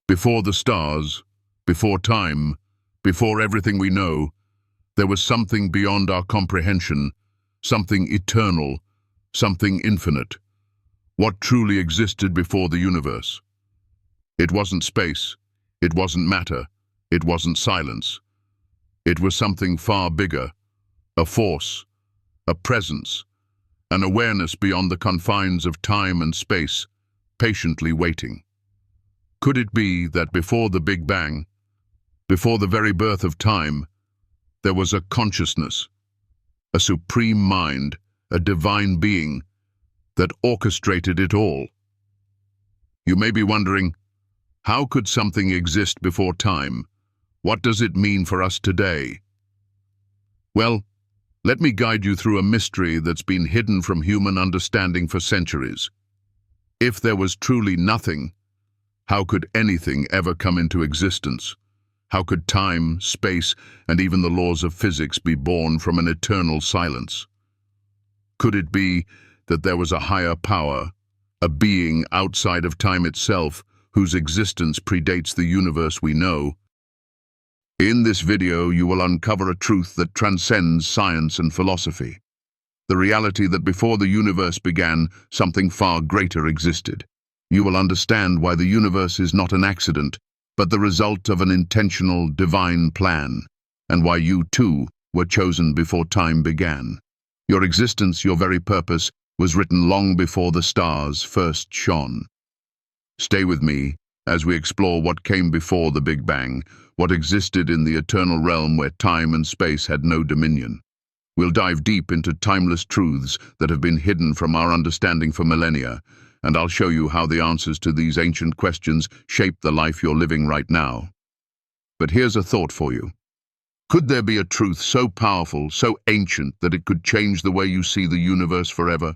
Before the stars, before time, before everything we know, there was something beyond our comprehension, something eternal, something infinite. What truly existed before the universe? It wasn't space, it wasn't matter, it wasn't silence. It was something far bigger, a force, a presence, an awareness beyond the confines of time and space, patiently waiting. Could it be that before the Big Bang, before the very birth of time, there was a consciousness, a supreme mind, a divine being that orchestrated it all? You may be wondering, how could something exist before time? What does it mean for us today? Well, let me guide you through a mystery that's been hidden from human understanding for centuries. If there was truly nothing, how could anything ever come into existence? How could time, space, and even the laws of physics be born from an eternal silence? Could it be that there was a higher power, a being outside of time itself, whose existence predates the universe we know? In this video, you will uncover a truth that transcends science and philosophy. The reality that before the universe began, something far greater existed. You will understand why the universe is not an accident, but the result of an intentional, divine plan, and why you, too, were chosen before time began. Your existence, your very purpose, was written long before the stars first shone. Stay with me as we explore what came before the Big Bang, what existed in the eternal realm where time and space had no dominion. We'll dive deep into timeless truths that have been hidden from our understanding for millennia, and I'll show you how the answers to these ancient questions shape the life you're living right now. But here's a thought for you. Could there be a truth so powerful, so ancient, that it could change the way you see the universe forever?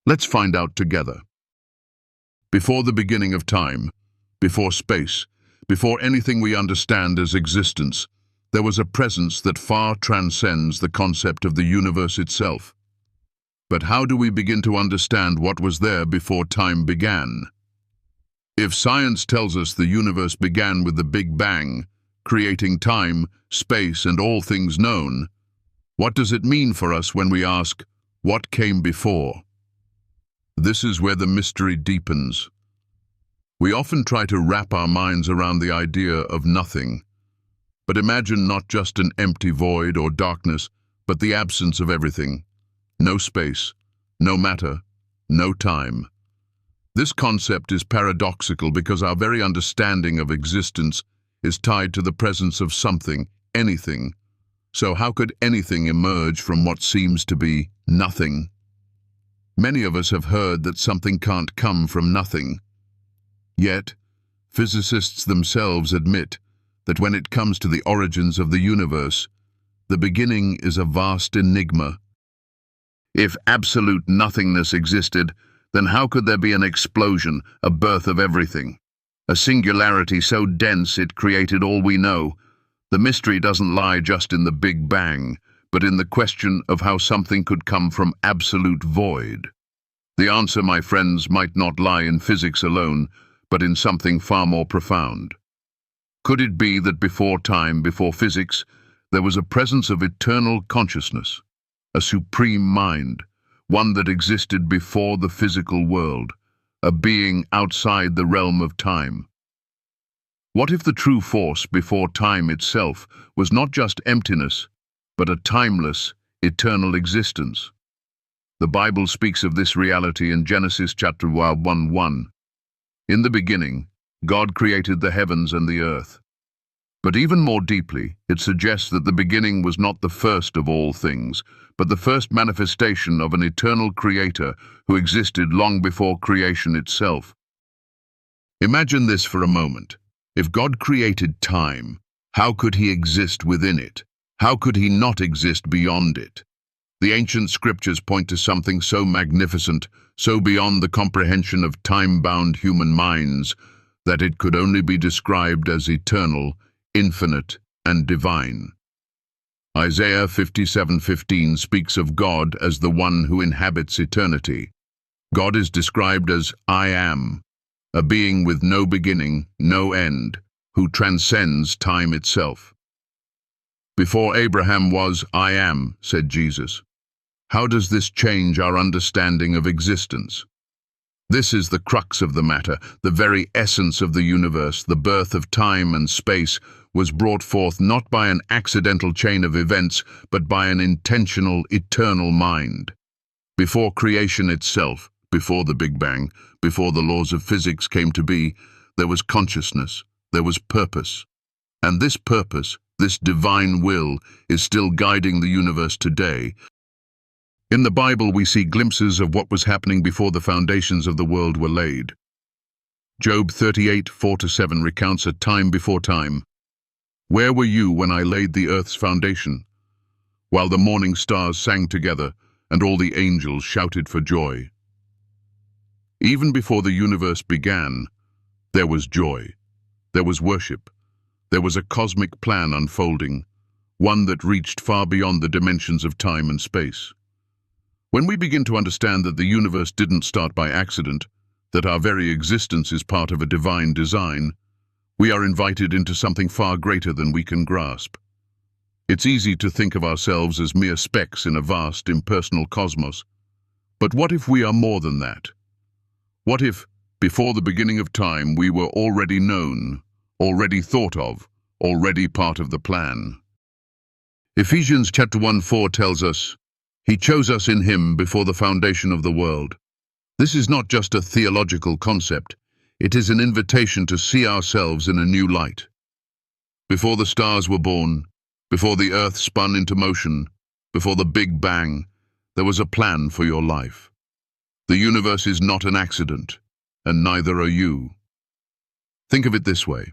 Let's find out together. Before the beginning of time, before space, before anything we understand as existence, there was a presence that far transcends the concept of the universe itself. But how do we begin to understand what was there before time began? If science tells us the universe began with the Big Bang, creating time, space, and all things known, what does it mean for us when we ask, what came before? This is where the mystery deepens. We often try to wrap our minds around the idea of nothing, but imagine not just an empty void or darkness, but the absence of everything. No space, no matter, no time. This concept is paradoxical because our very understanding of existence is tied to the presence of something, anything. So how could anything emerge from what seems to be nothing? Many of us have heard that something can't come from nothing. Yet, physicists themselves admit that when it comes to the origins of the universe, the beginning is a vast enigma. If absolute nothingness existed, then how could there be an explosion, a birth of everything? A singularity so dense it created all we know. The mystery doesn't lie just in the Big Bang, but in the question of how something could come from absolute void. The answer, my friends, might not lie in physics alone, but in something far more profound. Could it be that before time, before physics, there was a presence of eternal consciousness? A supreme mind, one that existed before the physical world, a being outside the realm of time. What if the true force before time itself was not just emptiness, but a timeless, eternal existence? The Bible speaks of this reality in Genesis chapter 1:1. In the beginning, God created the heavens and the earth. But even more deeply, it suggests that the beginning was not the first of all things, but the first manifestation of an eternal creator who existed long before creation itself. Imagine this for a moment. If God created time, how could he exist within it? How could he not exist beyond it? The ancient scriptures point to something so magnificent, so beyond the comprehension of time-bound human minds, that it could only be described as eternal, infinite, and divine. Isaiah 57:15 speaks of God as the one who inhabits eternity. God is described as I am, a being with no beginning, no end, who transcends time itself. Before Abraham was, I am, said Jesus. How does this change our understanding of existence? This is the crux of the matter, the very essence of the universe. The birth of time and space was brought forth not by an accidental chain of events, but by an intentional, eternal mind. Before creation itself, before the Big Bang, before the laws of physics came to be, there was consciousness, there was purpose. And this purpose, this divine will, is still guiding the universe today. In the Bible, we see glimpses of what was happening before the foundations of the world were laid. Job 38:4-7 recounts a time before time. Where were you when I laid the earth's foundation? While the morning stars sang together and all the angels shouted for joy. Even before the universe began, there was joy. There was worship. There was a cosmic plan unfolding, one that reached far beyond the dimensions of time and space. When we begin to understand that the universe didn't start by accident, that our very existence is part of a divine design, we are invited into something far greater than we can grasp. It's easy to think of ourselves as mere specks in a vast, impersonal cosmos. But what if we are more than that? What if, before the beginning of time, we were already known, already thought of, already part of the plan? Ephesians chapter 1:4 tells us, He chose us in Him before the foundation of the world. This is not just a theological concept. It is an invitation to see ourselves in a new light. Before the stars were born, before the earth spun into motion, before the Big Bang, there was a plan for your life. The universe is not an accident, and neither are you. Think of it this way.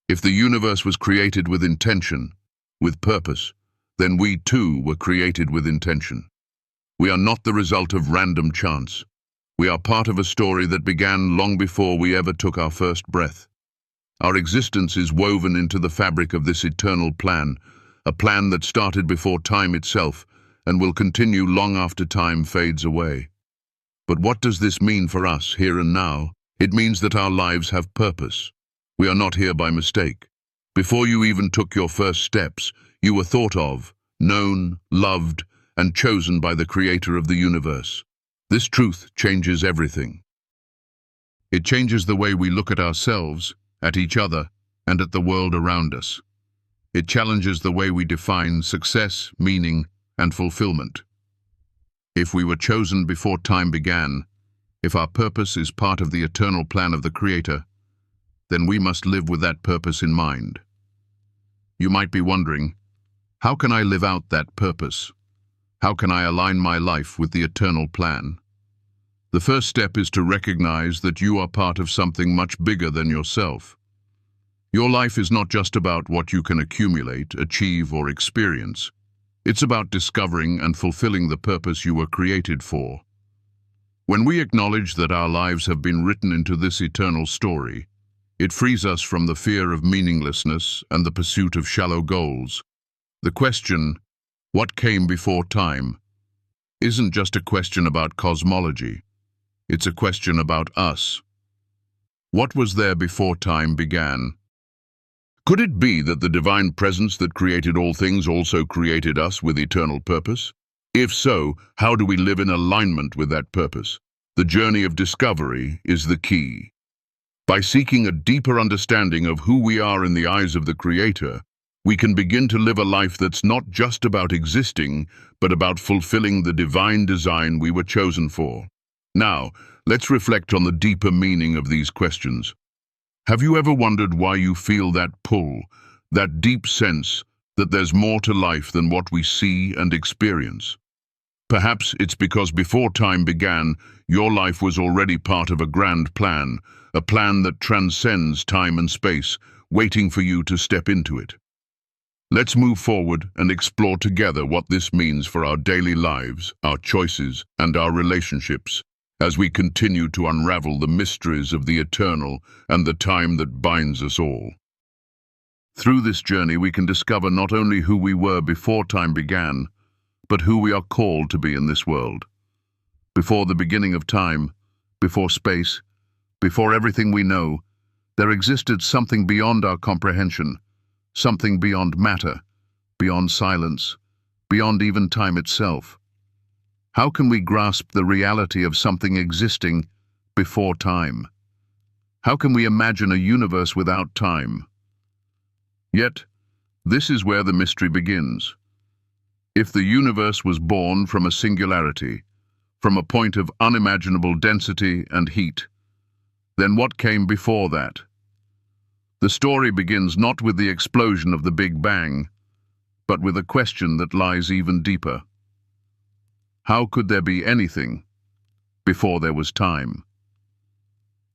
If the universe was created with intention, with purpose, then we too were created with intention. We are not the result of random chance. We are part of a story that began long before we ever took our first breath. Our existence is woven into the fabric of this eternal plan, a plan that started before time itself and will continue long after time fades away. But what does this mean for us here and now? It means that our lives have purpose. We are not here by mistake. Before you even took your first steps, you were thought of, known, loved, and chosen by the Creator of the universe. This truth changes everything. It changes the way we look at ourselves, at each other, and at the world around us. It challenges the way we define success, meaning, and fulfillment. If we were chosen before time began, if our purpose is part of the eternal plan of the Creator, then we must live with that purpose in mind. You might be wondering, how can I live out that purpose? How can I align my life with the eternal plan? The first step is to recognize that you are part of something much bigger than yourself. Your life is not just about what you can accumulate, achieve, or experience. It's about discovering and fulfilling the purpose you were created for. When we acknowledge that our lives have been written into this eternal story, it frees us from the fear of meaninglessness and the pursuit of shallow goals. The question, what came before time, isn't just a question about cosmology. It's a question about us. What was there before time began? Could it be that the divine presence that created all things also created us with eternal purpose? If so, how do we live in alignment with that purpose? The journey of discovery is the key. By seeking a deeper understanding of who we are in the eyes of the Creator, we can begin to live a life that's not just about existing, but about fulfilling the divine design we were chosen for. Now, let's reflect on the deeper meaning of these questions. Have you ever wondered why you feel that pull, that deep sense that there's more to life than what we see and experience? Perhaps it's because before time began, your life was already part of a grand plan, a plan that transcends time and space, waiting for you to step into it. Let's move forward and explore together what this means for our daily lives, our choices, and our relationships, as we continue to unravel the mysteries of the eternal and the time that binds us all. Through this journey, we can discover not only who we were before time began, but who we are called to be in this world. Before the beginning of time, before space, before everything we know, there existed something beyond our comprehension, something beyond matter, beyond silence, beyond even time itself. How can we grasp the reality of something existing before time? How can we imagine a universe without time? Yet, this is where the mystery begins. If the universe was born from a singularity, from a point of unimaginable density and heat, then what came before that? The story begins not with the explosion of the Big Bang, but with a question that lies even deeper. How could there be anything before there was time?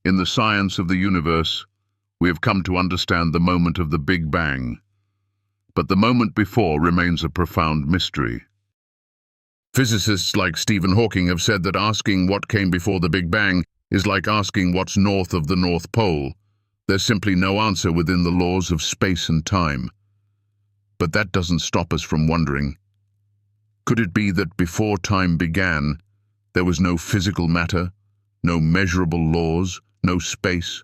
In the science of the universe, we have come to understand the moment of the Big Bang, but the moment before remains a profound mystery. Physicists like Stephen Hawking have said that asking what came before the Big Bang is like asking what's north of the North Pole. There's simply no answer within the laws of space and time. But that doesn't stop us from wondering. Could it be that before time began, there was no physical matter, no measurable laws, no space?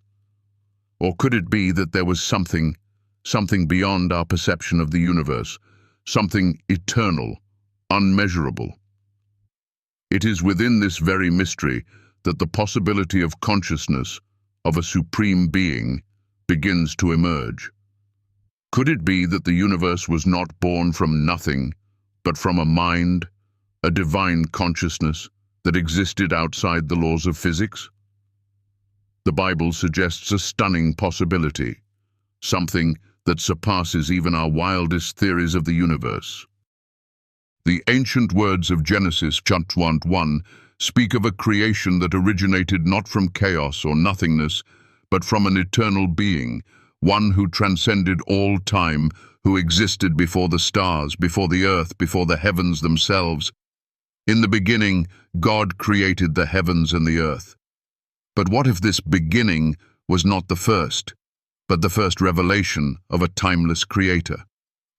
Or could it be that there was something beyond our perception of the universe, something eternal, unmeasurable? It is within this very mystery that the possibility of consciousness, of a supreme being, begins to emerge. Could it be that the universe was not born from nothing, but from a mind, a divine consciousness that existed outside the laws of physics? The Bible suggests a stunning possibility, something that surpasses even our wildest theories of the universe. The ancient words of Genesis chapter 1 speak of a creation that originated not from chaos or nothingness, but from an eternal being, one who transcended all time, who existed before the stars, before the earth, before the heavens themselves. In the beginning, God created the heavens and the earth. But what if this beginning was not the first, but the first revelation of a timeless creator?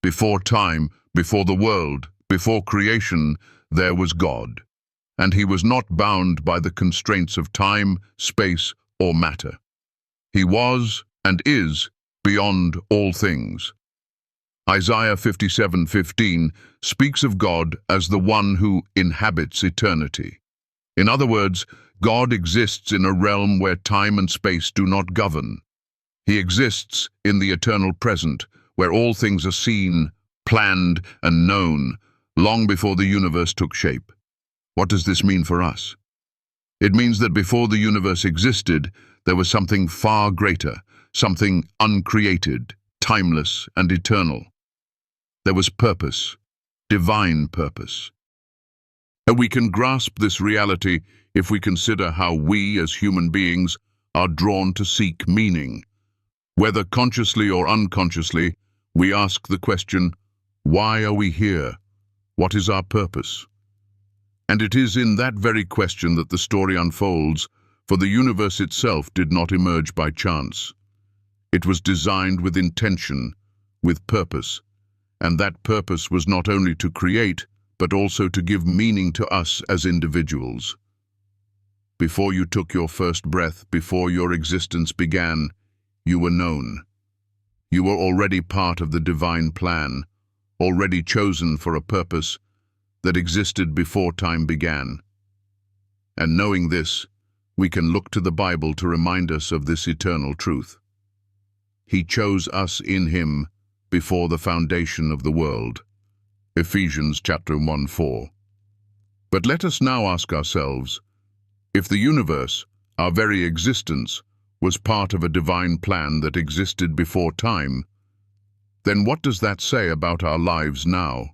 Before time, before the world, before creation, there was God, and he was not bound by the constraints of time, space, or matter. He was and is beyond all things. Isaiah 57:15 speaks of God as the one who inhabits eternity. In other words, God exists in a realm where time and space do not govern. He exists in the eternal present, where all things are seen, planned, and known, long before the universe took shape. What does this mean for us? It means that before the universe existed, there was something far greater, something uncreated, timeless, and eternal. There was purpose, divine purpose. And we can grasp this reality if we consider how we, as human beings, are drawn to seek meaning. Whether consciously or unconsciously, we ask the question, why are we here? What is our purpose? And it is in that very question that the story unfolds, for the universe itself did not emerge by chance. It was designed with intention, with purpose, and that purpose was not only to create, but also to give meaning to us as individuals. Before you took your first breath, before your existence began, you were known. You were already part of the divine plan, already chosen for a purpose that existed before time began. And knowing this, we can look to the Bible to remind us of this eternal truth. He chose us in him before the foundation of the world. Ephesians chapter 1:4. But let us now ask ourselves, if the universe, our very existence, was part of a divine plan that existed before time, then what does that say about our lives now?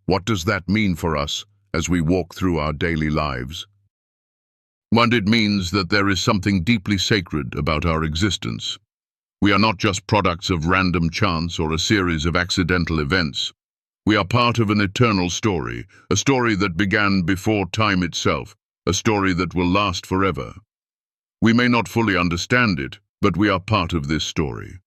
What does that mean for us as we walk through our daily lives? Well, it means that there is something deeply sacred about our existence. We are not just products of random chance or a series of accidental events. We are part of an eternal story, a story that began before time itself, a story that will last forever. We may not fully understand it, but we are part of this story.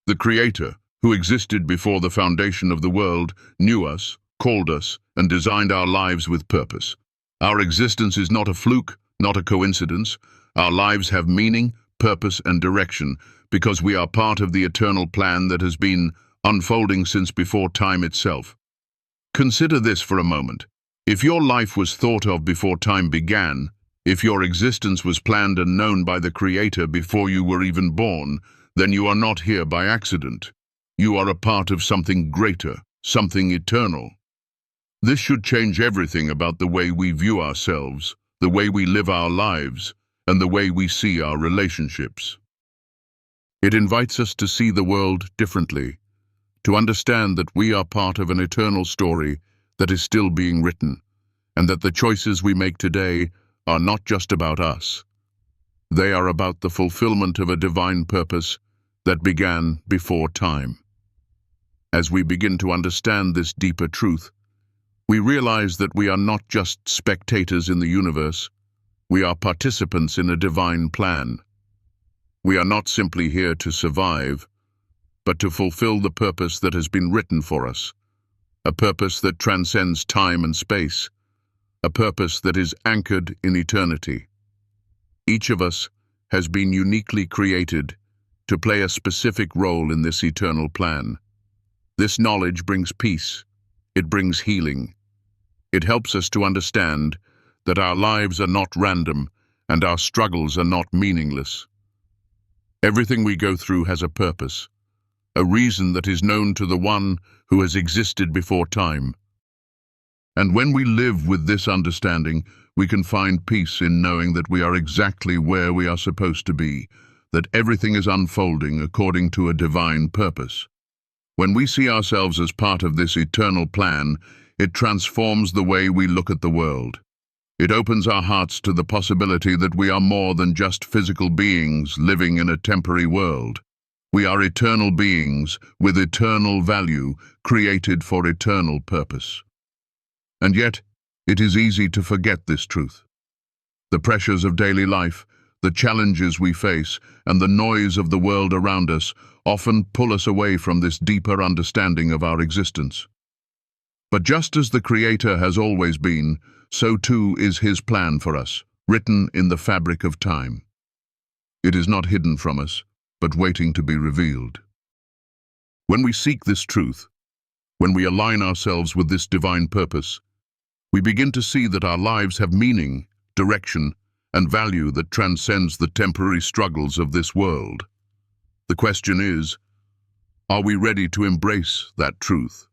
The Creator, who existed before the foundation of the world, knew us, called us, and designed our lives with purpose. Our existence is not a fluke, not a coincidence. Our lives have meaning, purpose, and direction because we are part of the eternal plan that has been unfolding since before time itself. Consider this for a moment. If your life was thought of before time began, if your existence was planned and known by the Creator before you were even born, then you are not here by accident. You are a part of something greater, something eternal. This should change everything about the way we view ourselves, the way we live our lives, and the way we see our relationships. It invites us to see the world differently, to understand that we are part of an eternal story that is still being written, and that the choices we make today are not just about us. They are about the fulfillment of a divine purpose that began before time. As we begin to understand this deeper truth, we realize that we are not just spectators in the universe, we are participants in a divine plan. We are not simply here to survive, but to fulfill the purpose that has been written for us, a purpose that transcends time and space, a purpose that is anchored in eternity. Each of us has been uniquely created to play a specific role in this eternal plan. This knowledge brings peace, it brings healing. It helps us to understand that our lives are not random and our struggles are not meaningless. Everything we go through has a purpose, a reason that is known to the one who has existed before time. And when we live with this understanding, we can find peace in knowing that we are exactly where we are supposed to be, that everything is unfolding according to a divine purpose. When we see ourselves as part of this eternal plan, it transforms the way we look at the world. It opens our hearts to the possibility that we are more than just physical beings living in a temporary world. We are eternal beings with eternal value, created for eternal purpose. And yet, it is easy to forget this truth. The pressures of daily life, the challenges we face, and the noise of the world around us often pull us away from this deeper understanding of our existence. But just as the Creator has always been, so too is His plan for us, written in the fabric of time. It is not hidden from us, but waiting to be revealed. When we seek this truth, when we align ourselves with this divine purpose, we begin to see that our lives have meaning, direction, and value that transcends the temporary struggles of this world. The question is, are we ready to embrace that truth?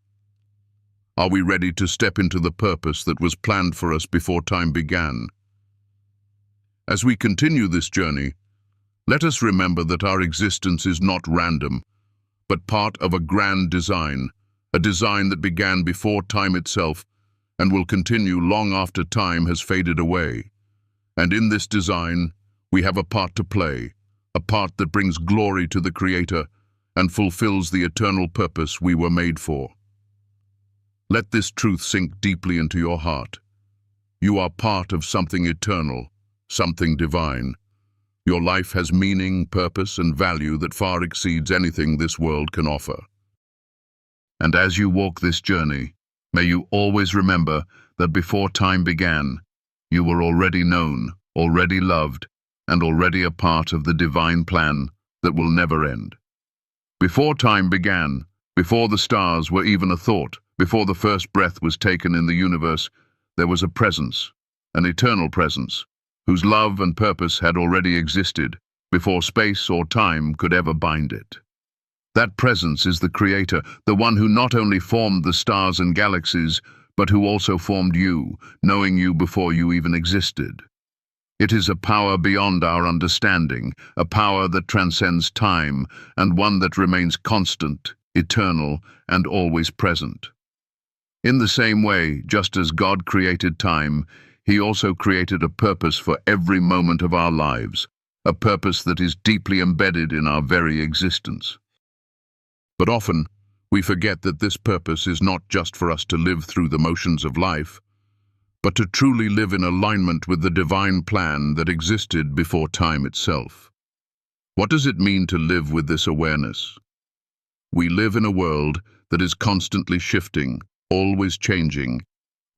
Are we ready to step into the purpose that was planned for us before time began? As we continue this journey, let us remember that our existence is not random, but part of a grand design, a design that began before time itself and will continue long after time has faded away. And in this design, we have a part to play, a part that brings glory to the Creator and fulfills the eternal purpose we were made for. Let this truth sink deeply into your heart. You are part of something eternal, something divine. Your life has meaning, purpose, and value that far exceeds anything this world can offer. And as you walk this journey, may you always remember that before time began, you were already known, already loved, and already a part of the divine plan that will never end. Before time began, before the stars were even a thought, before the first breath was taken in the universe, there was a presence, an eternal presence, whose love and purpose had already existed before space or time could ever bind it. That presence is the Creator, the one who not only formed the stars and galaxies, but who also formed you, knowing you before you even existed. It is a power beyond our understanding, a power that transcends time, and one that remains constant, eternal, and always present. In the same way, just as God created time, He also created a purpose for every moment of our lives, a purpose that is deeply embedded in our very existence. But often, we forget that this purpose is not just for us to live through the motions of life, but to truly live in alignment with the divine plan that existed before time itself. What does it mean to live with this awareness? We live in a world that is constantly shifting, always changing,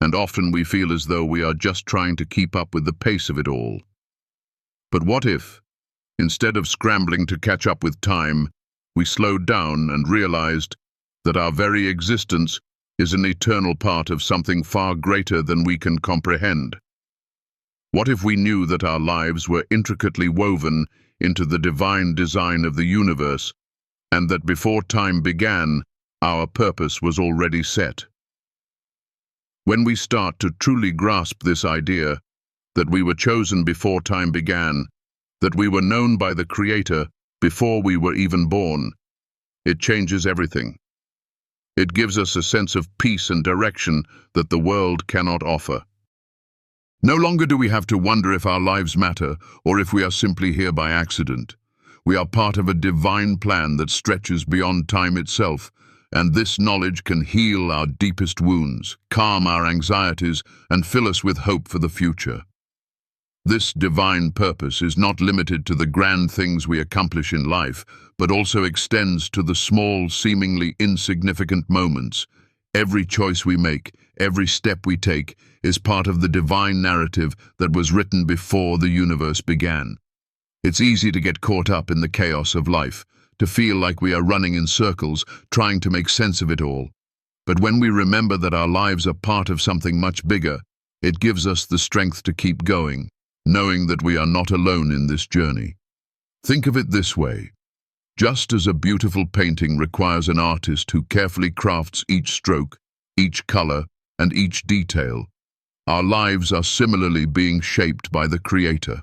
and often we feel as though we are just trying to keep up with the pace of it all. But what if, instead of scrambling to catch up with time, we slowed down and realized that our very existence is an eternal part of something far greater than we can comprehend? What if we knew that our lives were intricately woven into the divine design of the universe, and that before time began, our purpose was already set? When we start to truly grasp this idea, that we were chosen before time began, that we were known by the Creator before we were even born, it changes everything. It gives us a sense of peace and direction that the world cannot offer. No longer do we have to wonder if our lives matter or if we are simply here by accident. We are part of a divine plan that stretches beyond time itself, and this knowledge can heal our deepest wounds, calm our anxieties, and fill us with hope for the future. This divine purpose is not limited to the grand things we accomplish in life, but also extends to the small, seemingly insignificant moments. Every choice we make, every step we take, is part of the divine narrative that was written before the universe began. It's easy to get caught up in the chaos of life, to feel like we are running in circles, trying to make sense of it all. But when we remember that our lives are part of something much bigger, it gives us the strength to keep going, knowing that we are not alone in this journey. Think of it this way. Just as a beautiful painting requires an artist who carefully crafts each stroke, each color, and each detail, our lives are similarly being shaped by the Creator.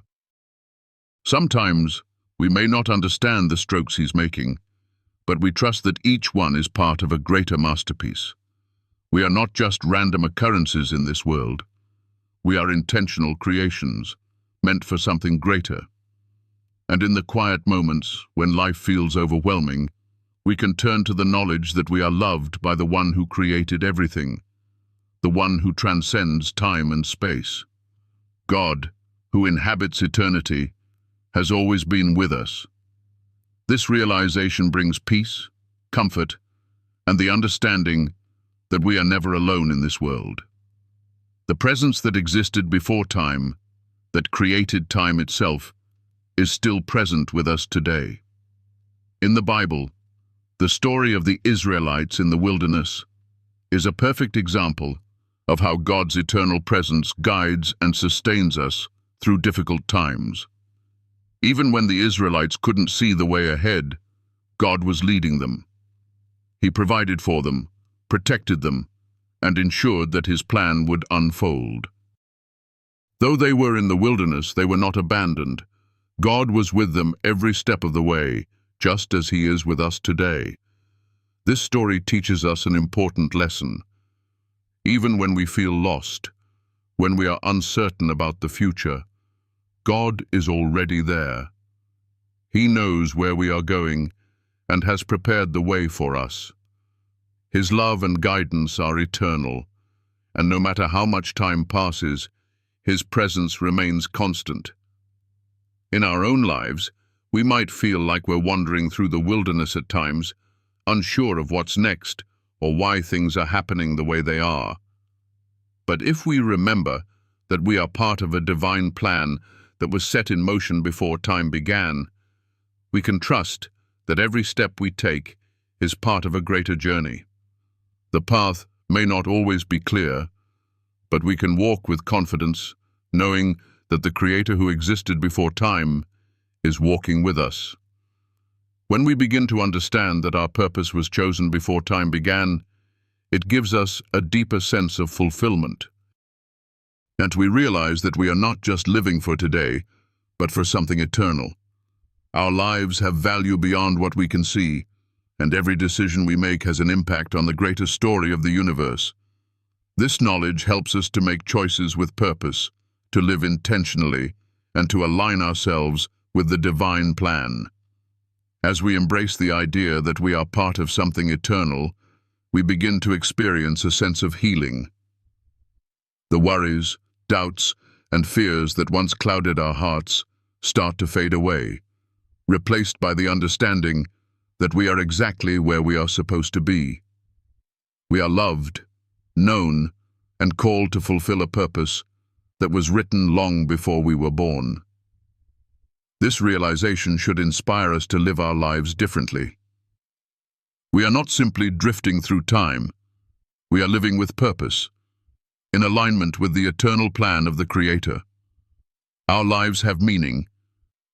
Sometimes we may not understand the strokes He's making, but we trust that each one is part of a greater masterpiece. We are not just random occurrences in this world. We are intentional creations, meant for something greater. And in the quiet moments, when life feels overwhelming, we can turn to the knowledge that we are loved by the One who created everything, the One who transcends time and space. God, who inhabits eternity, has always been with us. This realization brings peace, comfort, and the understanding that we are never alone in this world. The presence that existed before time, that created time itself, is still present with us today. In the Bible, the story of the Israelites in the wilderness is a perfect example of how God's eternal presence guides and sustains us through difficult times. Even when the Israelites couldn't see the way ahead, God was leading them. He provided for them, protected them, and ensured that His plan would unfold. Though they were in the wilderness, they were not abandoned. God was with them every step of the way, just as He is with us today. This story teaches us an important lesson. Even when we feel lost, when we are uncertain about the future, God is already there. He knows where we are going and has prepared the way for us. His love and guidance are eternal, and no matter how much time passes, His presence remains constant. In our own lives, we might feel like we're wandering through the wilderness at times, unsure of what's next or why things are happening the way they are. But if we remember that we are part of a divine plan that was set in motion before time began, we can trust that every step we take is part of a greater journey. The path may not always be clear, but we can walk with confidence, knowing that the Creator who existed before time is walking with us. When we begin to understand that our purpose was chosen before time began, it gives us a deeper sense of fulfillment. And we realize that we are not just living for today, but for something eternal. Our lives have value beyond what we can see, and every decision we make has an impact on the greater story of the universe. This knowledge helps us to make choices with purpose, to live intentionally, and to align ourselves with the divine plan. As we embrace the idea that we are part of something eternal, we begin to experience a sense of healing. The worries, doubts, and fears that once clouded our hearts start to fade away, replaced by the understanding that we are exactly where we are supposed to be. We are loved, known, and called to fulfill a purpose that was written long before we were born. This realization should inspire us to live our lives differently. We are not simply drifting through time. We are living with purpose, in alignment with the eternal plan of the Creator. Our lives have meaning,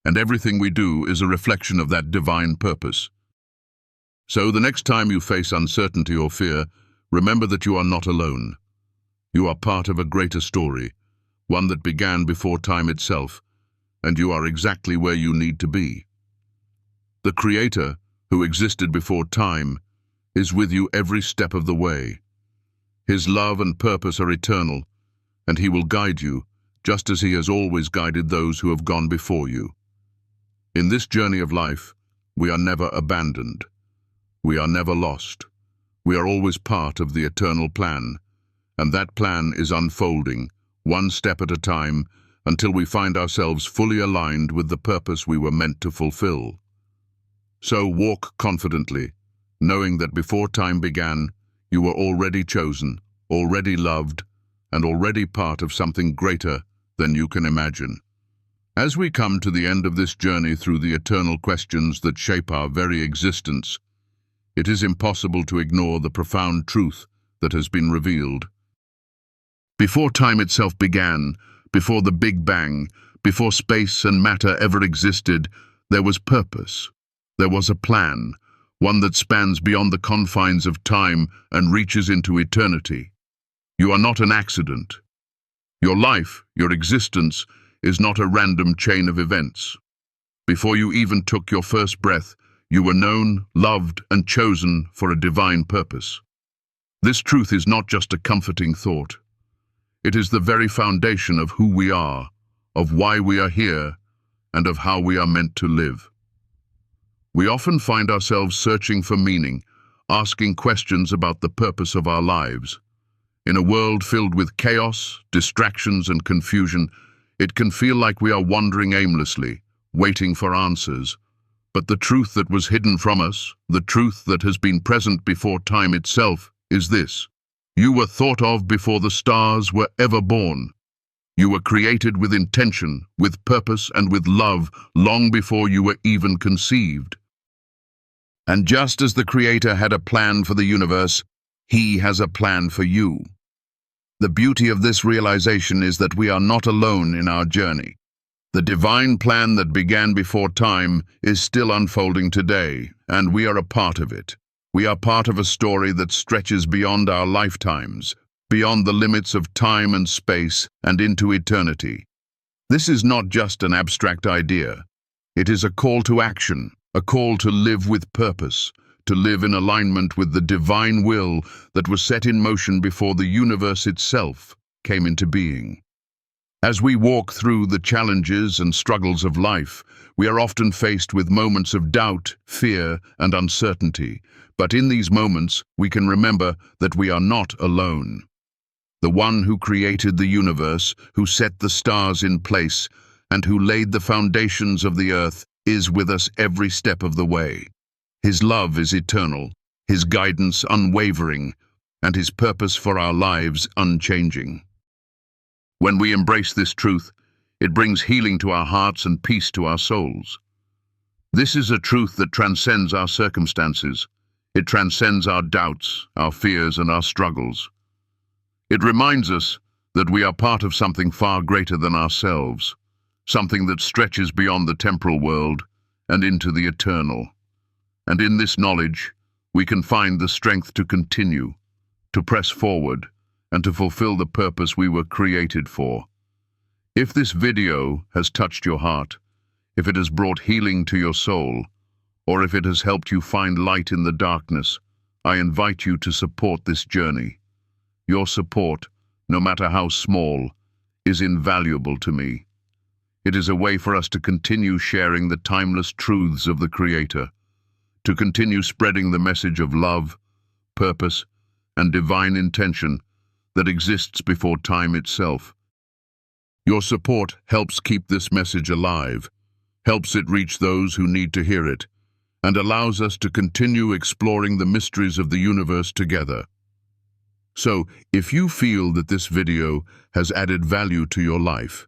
and everything we do is a reflection of that divine purpose. So the next time you face uncertainty or fear, remember that you are not alone. You are part of a greater story, one that began before time itself, and you are exactly where you need to be. The Creator, who existed before time, is with you every step of the way. His love and purpose are eternal, and He will guide you, just as He has always guided those who have gone before you. In this journey of life, we are never abandoned. We are never lost. We are always part of the eternal plan, and that plan is unfolding, one step at a time, until we find ourselves fully aligned with the purpose we were meant to fulfill. So walk confidently, knowing that before time began, you were already chosen, already loved, and already part of something greater than you can imagine. As we come to the end of this journey through the eternal questions that shape our very existence, it is impossible to ignore the profound truth that has been revealed. Before time itself began, before the Big Bang, before space and matter ever existed, there was purpose. There was a plan, one that spans beyond the confines of time and reaches into eternity. You are not an accident. Your life, your existence, is not a random chain of events. Before you even took your first breath, you were known, loved, and chosen for a divine purpose. This truth is not just a comforting thought. It is the very foundation of who we are, of why we are here, and of how we are meant to live. We often find ourselves searching for meaning, asking questions about the purpose of our lives. In a world filled with chaos, distractions, and confusion, it can feel like we are wandering aimlessly, waiting for answers. But the truth that was hidden from us, the truth that has been present before time itself, is this: you were thought of before the stars were ever born. You were created with intention, with purpose, and with love long before you were even conceived. And just as the Creator had a plan for the universe, He has a plan for you. The beauty of this realization is that we are not alone in our journey. The divine plan that began before time is still unfolding today, and we are a part of it. We are part of a story that stretches beyond our lifetimes, beyond the limits of time and space, and into eternity. This is not just an abstract idea. It is a call to action, a call to live with purpose, to live in alignment with the divine will that was set in motion before the universe itself came into being. As we walk through the challenges and struggles of life, we are often faced with moments of doubt, fear, and uncertainty. But in these moments, we can remember that we are not alone. The one who created the universe, who set the stars in place, and who laid the foundations of the earth, is with us every step of the way. His love is eternal, His guidance unwavering, and His purpose for our lives unchanging. When we embrace this truth, it brings healing to our hearts and peace to our souls. This is a truth that transcends our circumstances. It transcends our doubts, our fears, and our struggles. It reminds us that we are part of something far greater than ourselves, something that stretches beyond the temporal world and into the eternal. And in this knowledge, we can find the strength to continue, to press forward, and to fulfill the purpose we were created for. If this video has touched your heart, if it has brought healing to your soul, or if it has helped you find light in the darkness, I invite you to support this journey. Your support, no matter how small, is invaluable to me. It is a way for us to continue sharing the timeless truths of the Creator, to continue spreading the message of love, purpose, and divine intention that exists before time itself. Your support helps keep this message alive, helps it reach those who need to hear it, and allows us to continue exploring the mysteries of the universe together. So, if you feel that this video has added value to your life,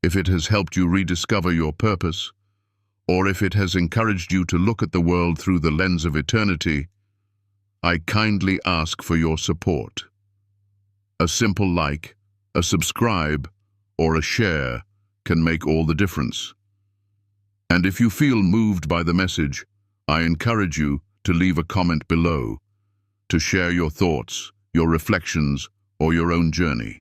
if it has helped you rediscover your purpose, or if it has encouraged you to look at the world through the lens of eternity, I kindly ask for your support. A simple like, a subscribe, or a share can make all the difference. And if you feel moved by the message, I encourage you to leave a comment below, to share your thoughts, your reflections, or your own journey.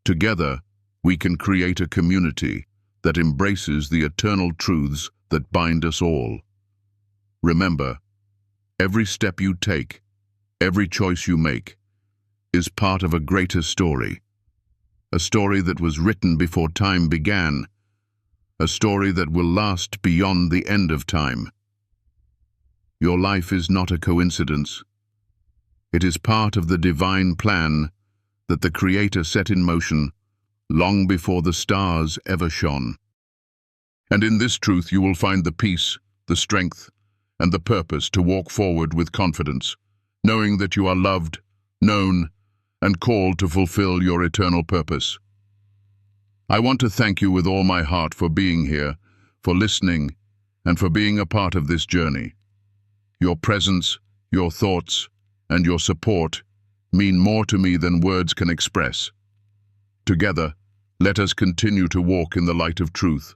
Together, we can create a community that embraces the eternal truths that bind us all. Remember, every step you take, every choice you make, is part of a greater story. A story that was written before time began. A story that will last beyond the end of time. Your life is not a coincidence. It is part of the divine plan that the Creator set in motion long before the stars ever shone. And in this truth you will find the peace, the strength, and the purpose to walk forward with confidence, knowing that you are loved, known, and called to fulfill your eternal purpose. I want to thank you with all my heart for being here, for listening, and for being a part of this journey. Your presence, your thoughts, and your support mean more to me than words can express. Together, let us continue to walk in the light of truth,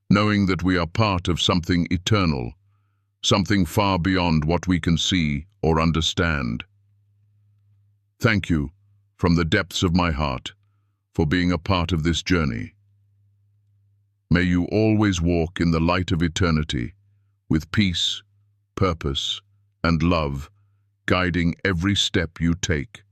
knowing that we are part of something eternal, something far beyond what we can see or understand. Thank you, from the depths of my heart, for being a part of this journey. May you always walk in the light of eternity, with peace, purpose, and love, guiding every step you take.